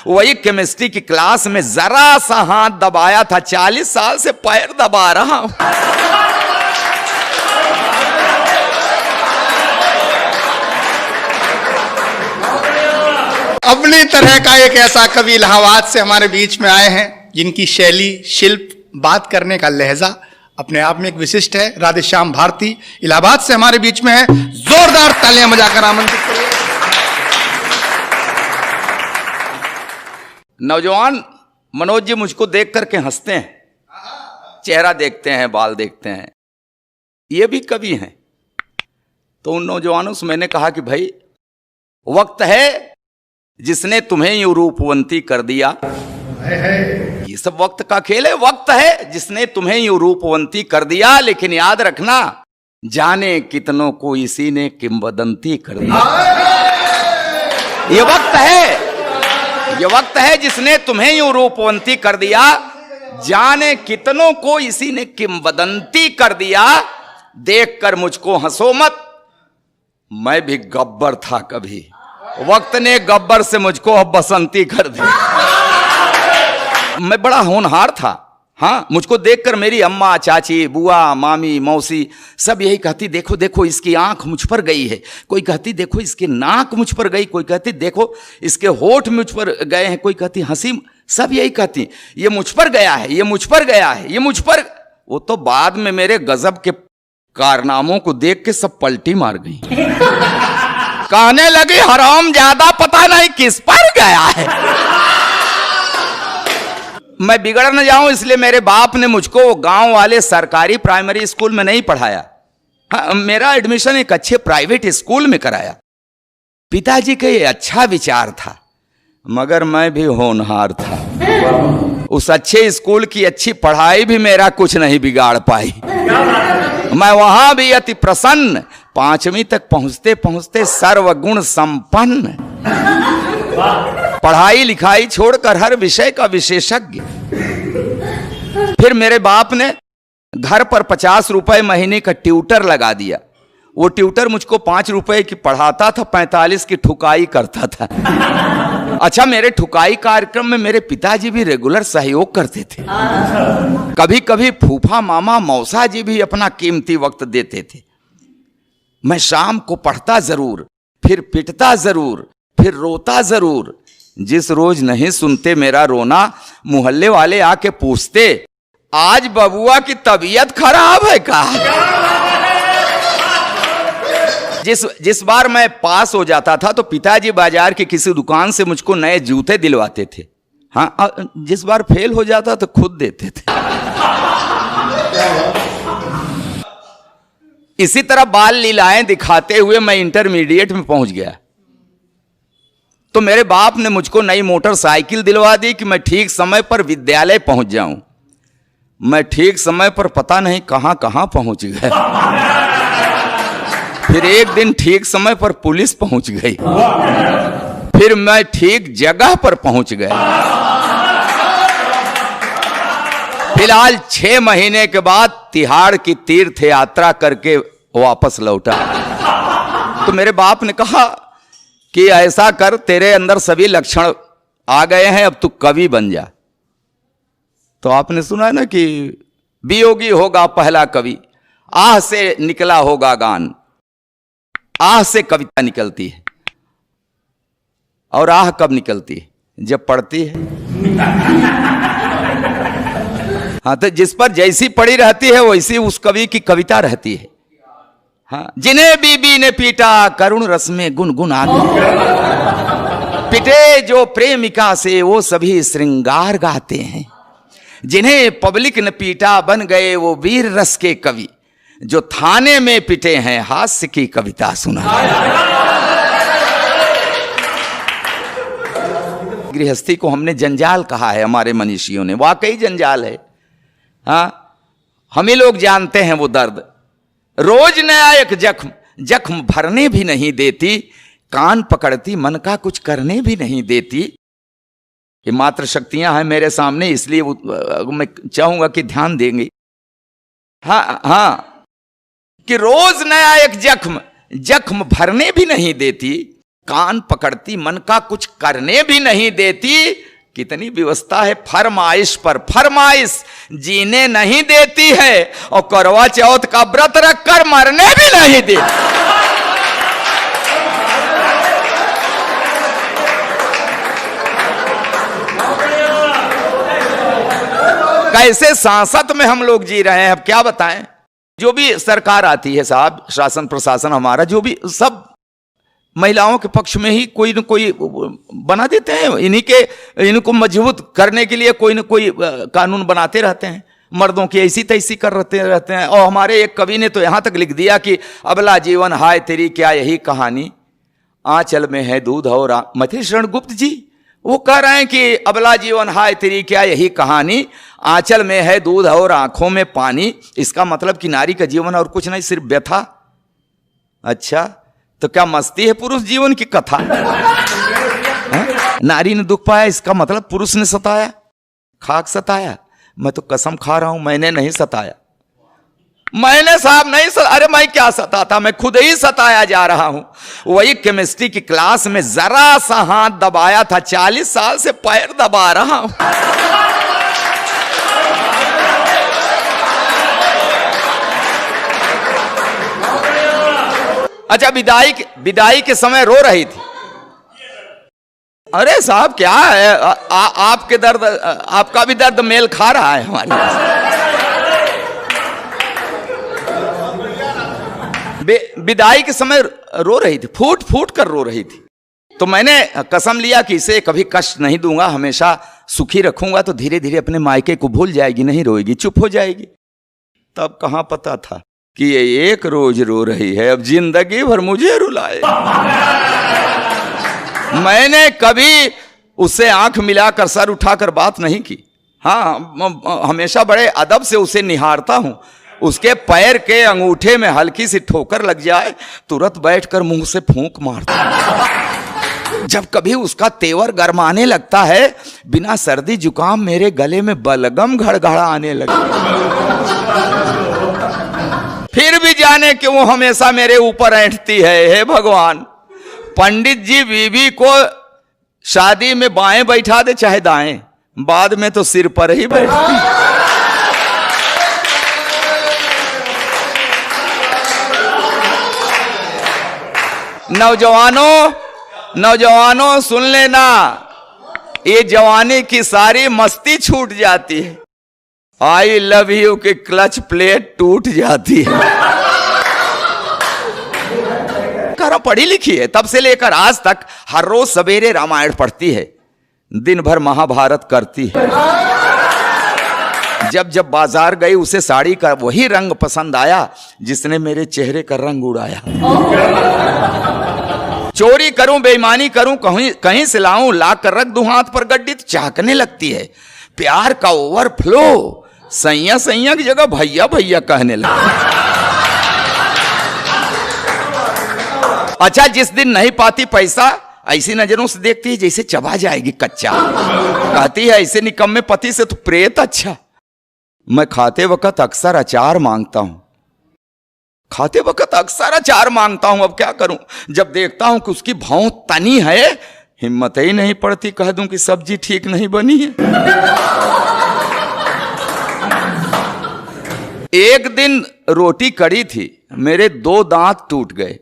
वही केमिस्ट्री की क्लास में जरा सा हाथ दबाया था, 40 साल से पैर दबा रहा हूं। अपनी तरह का एक ऐसा कवि इलाहाबाद से हमारे बीच में आए हैं जिनकी शैली, शिल्प, बात करने का लहजा अपने आप में एक विशिष्ट है। राधेश्याम भारती इलाहाबाद से हमारे बीच में है। जोरदार तालियां बजाकर आमंत्रित करिए। नौजवान मनोज जी मुझको देख करके हंसते हैं, चेहरा देखते हैं, बाल देखते हैं, ये भी कवि हैं। तो उन नौजवानों से मैंने कहा कि भाई वक्त है जिसने तुम्हें यूं रूपवंती कर दिया। ये सब वक्त का खेल है। वक्त है जिसने तुम्हें यूं रूपवंती कर दिया, लेकिन याद रखना जाने कितनों को इसी ने किंवदंती कर दिया। ये वक्त है, ये वक्त है जिसने तुम्हें यूं रूपवंती कर दिया, जाने कितनों को इसी ने किंवदंती कर दिया। देखकर मुझको हंसो मत, मैं भी गब्बर था कभी, वक्त ने गब्बर से मुझको अब बसंती कर दी। मैं बड़ा होनहार था। हाँ, मुझको देखकर मेरी अम्मा, चाची, बुआ, मामी, मौसी सब यही कहती, देखो देखो इसकी आंख मुझ पर गई है। कोई कहती देखो इसकी नाक मुझ पर गई, कोई कहती देखो इसके होठ मुझ पर गए हैं, कोई कहती हंसी, सब यही कहती ये मुझ पर गया है, ये मुझ पर गया है, ये मुझ पर। वो तो बाद में मेरे गजब के कारनामों को देख के सब पलटी मार गई। कहने लगी हराम ज्यादा पता नहीं किस पर गया है। मैं बिगड़ न जाऊं इसलिए मेरे बाप ने मुझको गांव वाले सरकारी प्राइमरी स्कूल में नहीं पढ़ाया। हाँ, मेरा एडमिशन एक अच्छे प्राइवेट स्कूल में कराया। पिताजी का ये अच्छा विचार था, मगर मैं भी होनहार था। उस अच्छे स्कूल की अच्छी पढ़ाई भी मेरा कुछ नहीं बिगाड़ पाई। मैं वहां भी अति प्रसन्न, 5वीं तक पहुंचते पहुंचते सर्वगुण संपन्न, पढ़ाई लिखाई छोड़कर हर विषय का विशेषज्ञ। फिर मेरे बाप ने घर पर 50 रुपए महीने का ट्यूटर लगा दिया। वो ट्यूटर मुझको 5 रुपए की पढ़ाता था, 45 की ठुकाई करता था। अच्छा, मेरे ठुकाई कार्यक्रम में मेरे पिताजी भी रेगुलर सहयोग करते थे। कभी कभी फूफा, मामा, मौसा जी भी अपना कीमती वक्त देते थे। मैं शाम को पढ़ता जरूर, फिर पिटता जरूर, फिर रोता जरूर। जिस रोज नहीं सुनते मेरा रोना, मोहल्ले वाले आके पूछते आज बबुआ की तबीयत खराब है का? जिस बार मैं पास हो जाता था तो पिताजी बाजार की किसी दुकान से मुझको नए जूते दिलवाते थे। हाँ, जिस बार फेल हो जाता तो खुद देते थे। इसी तरह बाल लीलाएं दिखाते हुए मैं इंटरमीडिएट में पहुंच गया। तो मेरे बाप ने मुझको नई मोटरसाइकिल दिलवा दी कि मैं ठीक समय पर विद्यालय पहुंच जाऊं। मैं ठीक समय पर पता नहीं कहां कहां पहुंच गया। फिर एक दिन ठीक समय पर पुलिस पहुंच गई। फिर मैं ठीक जगह पर पहुंच गया। फिलहाल 6 महीने के बाद तिहाड़ की तीर्थ यात्रा करके वापस लौटा। तो मेरे बाप ने कहा कि ऐसा कर, तेरे अंदर सभी लक्षण आ गए हैं, अब तू कवि बन जा। तो आपने सुना है ना कि वियोगी होगा पहला कवि, आह से निकला होगा गान। आह से कविता निकलती है, और आह कब निकलती है? जब पढ़ती है। हाँ, तो जिस पर जैसी पड़ी रहती है वैसी उस कवि की कविता रहती है। हाँ, जिन्हें बीबी ने पीटा करुण रस में गुनगुना गए, पिटे जो प्रेमिका से वो सभी श्रृंगार गाते हैं। जिन्हें पब्लिक ने पीटा बन गए वो वीर रस के कवि, जो थाने में पिटे हैं हास्य की कविता सुना। गृहस्थी को हमने जंजाल कहा है हमारे मनीषियों ने, वाकई जंजाल है। हाँ, हम ही लोग जानते हैं वो दर्द। रोज नया एक जख्म, जख्म भरने भी नहीं देती, कान पकड़ती मन का कुछ करने भी नहीं देती। ये मात्र शक्तियां हैं मेरे सामने, इसलिए मैं चाहूंगा कि ध्यान देंगे। हाँ हाँ, कि रोज नया एक जख्म, जख्म भरने भी नहीं देती, कान पकड़ती, मन का कुछ करने भी नहीं देती। कितनी व्यवस्था है फरमाइश पर फरमाइश, जीने नहीं देती है और करवा चौथ का व्रत रखकर मरने भी नहीं देती। कैसे सांसत में हम लोग जी रहे हैं, अब क्या बताएं। जो भी सरकार आती है साहब, शासन प्रशासन हमारा जो भी, सब महिलाओं के पक्ष में ही कोई न कोई बना देते हैं। इनको मजबूत करने के लिए कोई न कोई कानून बनाते रहते हैं। मर्दों की ऐसी तैसी कर रहते हैं। और हमारे एक कवि ने तो यहां तक लिख दिया कि अबला जीवन हाय तेरी क्या यही कहानी, आंचल में है दूध और मथुर शरण गुप्त जी वो कह रहे हैं कि अबला जीवन हाय तेरी क्या यही कहानी, आंचल में है दूध और आंखों में पानी। इसका मतलब कि नारी का जीवन और कुछ नहीं, सिर्फ व्यथा। अच्छा, तो क्या मस्ती है पुरुष जीवन की कथा? नारी ने दुख पाया, इसका मतलब पुरुष ने सताया, खाक सताया। मैं तो कसम खा रहा हूं मैंने नहीं सताया, मैंने साहब नहीं अरे मैं क्या सताता, मैं खुद ही सताया जा रहा हूं। वही केमिस्ट्री की क्लास में जरा सा हाथ दबाया था, 40 साल से पैर दबा रहा हूं। अच्छा, विदाई के समय रो रही थी। अरे साहब क्या है, आपके दर्द, आपका भी दर्द मेल खा रहा है हमारे। विदाई के समय रो रही थी, फूट फूट कर रो रही थी। तो मैंने कसम लिया कि इसे कभी कष्ट नहीं दूंगा, हमेशा सुखी रखूंगा, तो धीरे धीरे अपने मायके को भूल जाएगी, नहीं रोएगी, चुप हो जाएगी। तब कहां पता था कि ये एक रोज रो रही है, अब जिंदगी भर मुझे रुलाए। मैंने कभी उससे आंख मिलाकर सर उठाकर बात नहीं की। हाँ, हमेशा बड़े अदब से उसे निहारता हूं। उसके पैर के अंगूठे में हल्की सी ठोकर लग जाए, तुरंत बैठकर मुंह से फूंक मारता। जब कभी उसका तेवर गरमाने लगता है, बिना सर्दी जुकाम मेरे गले में बलगम घड़घड़ा आने लगे। फिर भी जाने कि वो हमेशा मेरे ऊपर ऐंठती है। हे भगवान, पंडित जी बीवी को शादी में बाएं बैठा दे चाहे दाएं, बाद में तो सिर पर ही बैठती। नौजवानों सुन लेना, ये जवानी की सारी मस्ती छूट जाती है। आई लव यू की क्लच प्लेट टूट जाती है। करो पढ़ी लिखी है, तब से लेकर आज तक हर रोज सवेरे रामायण पढ़ती है, दिन भर महाभारत करती है। जब जब बाजार गई उसे साड़ी का वही रंग पसंद आया जिसने मेरे चेहरे का रंग उड़ाया। चोरी करूं, बेईमानी करूं, कहीं से लाऊं, ला कर रख दूं हाथ पर गड्डी, तो चाहकने लगती है। प्यार का ओवरफ्लो, सैया सैया की जगह भैया भैया कहने लगे। अच्छा, जिस दिन नहीं पाती पैसा, ऐसी नजरों से देखती है जैसे चबा जाएगी कच्चा। कहती है ऐसे निकम्मे पति से तो प्रेत अच्छा। मैं खाते वक्त अक्सर अचार मांगता हूं, अब क्या करूं। जब देखता हूं कि उसकी भौं तनी है, हिम्मत ही नहीं पड़ती कह दूं कि सब्जी ठीक नहीं बनी है। एक दिन रोटी कड़ी थी, मेरे 2 दांत टूट गए।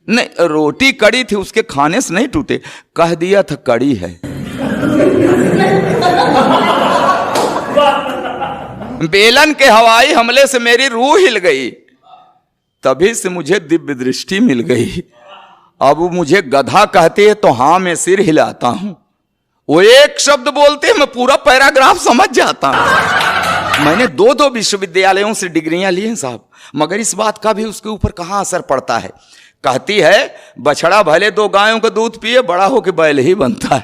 नहीं, रोटी कड़ी थी, उसके खाने से नहीं टूटे, कह दिया था कड़ी है। बेलन के हवाई हमले से मेरी रूह हिल गई, तभी से मुझे दिव्य दृष्टि मिल गई। अब मुझे गधा कहते हैं तो हाँ मैं सिर हिलाता हूं। वो एक शब्द बोलते हैं मैं पूरा पैराग्राफ समझ जाता हूं। मैंने 2 विश्वविद्यालयों से डिग्रियां ली हैं साहब, मगर इस बात का भी उसके ऊपर कहां असर पड़ता है। कहती है बछड़ा भले 2 गायों का दूध पिए, बड़ा होके बैल ही बनता है।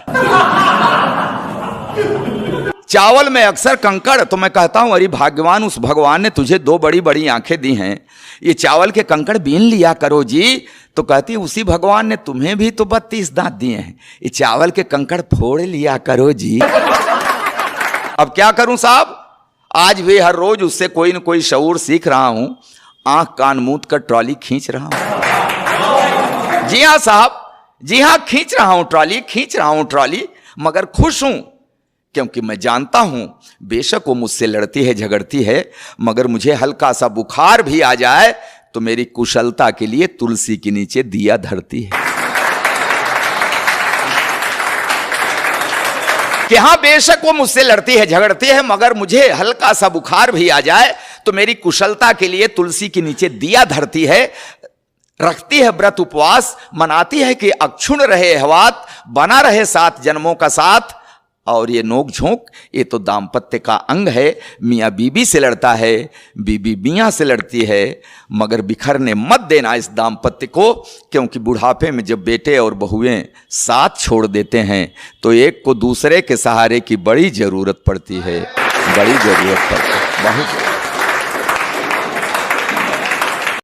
चावल में अक्सर कंकड़, तो मैं कहता हूं अरे भाग्यवान, उस भगवान ने तुझे 2 बड़ी बड़ी आंखें दी हैं, ये चावल के कंकड़ बीन लिया करो जी। तो कहती उसी भगवान ने तुम्हें भी तो 32 दांत दिए हैं, ये चावल के कंकड़ फोड़ लिया करो जी। अब क्या करूं साहब, आज भी हर रोज उससे कोई न कोई शऊर सीख रहा हूं, आंख कान मूंद कर ट्रॉली खींच रहा हूं। जी हाँ साहब, जी हां, खींच रहा हूं ट्रॉली, मगर खुश हूं, क्योंकि मैं जानता हूं बेशक वो मुझसे लड़ती है, झगड़ती है, मगर मुझे हल्का सा बुखार भी आ जाए तो मेरी कुशलता के लिए तुलसी के नीचे दिया धरती है। कि हां, बेशक वो मुझसे लड़ती है, झगड़ती है, मगर मुझे हल्का सा बुखार भी आ जाए तो मेरी कुशलता के लिए तुलसी के नीचे दिया धरती है, रखती है व्रत उपवास, मनाती है कि अक्षुण रहे हवात, बना रहे 7 जन्मों का साथ। और ये नोक झोंक, ये तो दाम्पत्य का अंग है। मियाँ बीबी से लड़ता है, बीबी मियाँ से लड़ती है, मगर बिखरने मत देना इस दाम्पत्य को, क्योंकि बुढ़ापे में जब बेटे और बहुएं साथ छोड़ देते हैं तो एक को दूसरे के सहारे की बड़ी जरूरत पड़ती है, बड़ी जरूरत पड़ती है, बहुत।